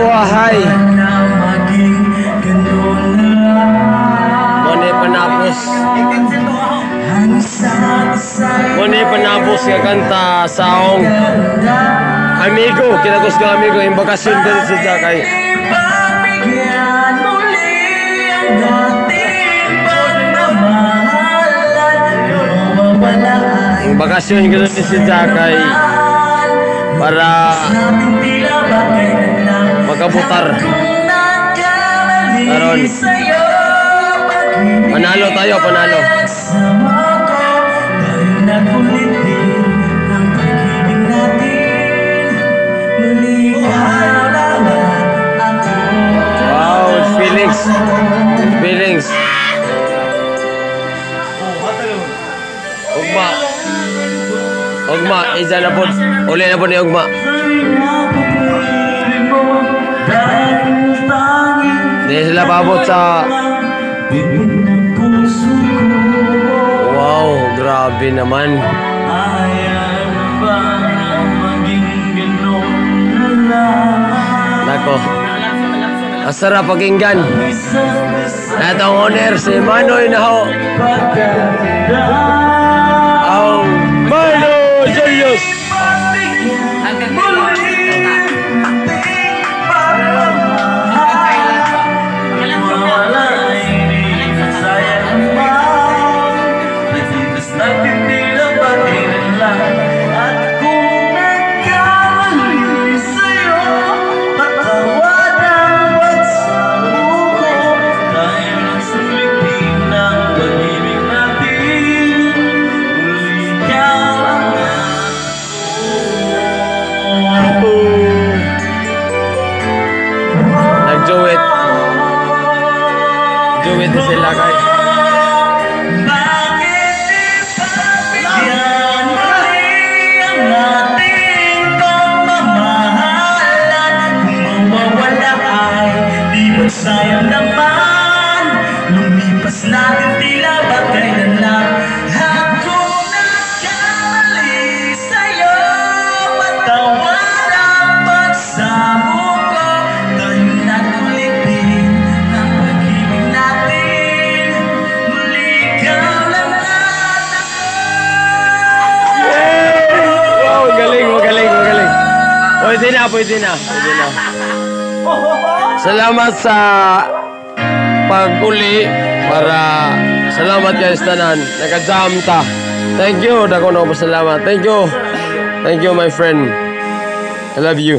Wahay. Muna panapos. Muna panapos ka kanta saong amigo. Kinagos ka amigo. Yung bakasyon din si Jakay. Yung bakasyon ko din si Jakay para magkabutar. Karon panalo tayo, panalo. Wow, feelings. Feelings. Ugma. Ugma, isa na po. Uli na po ni Ugma. Hindi sila pabot sa... Wow, grabe naman. Nako. Ang sarap pakinggan. Itong honor si Manoy Naho. Ang Mano Julius. Nag-duet na sila guys. Sayang naman, lumipas natin tila bagay na lang. Ako nagkamali sa'yo, patawad ang pagsamo ko. Tayo natulik din ang pag-ibig natin. Muli ikaw lang at ako. Wow, galing, magaling, magaling. Pwede na, pwede na, pwede na. Salamat sa pag-uli para salamat guys tanan naka-jam ta. Thank you, dako na po salamat. Thank you. Thank you my friend. I love you.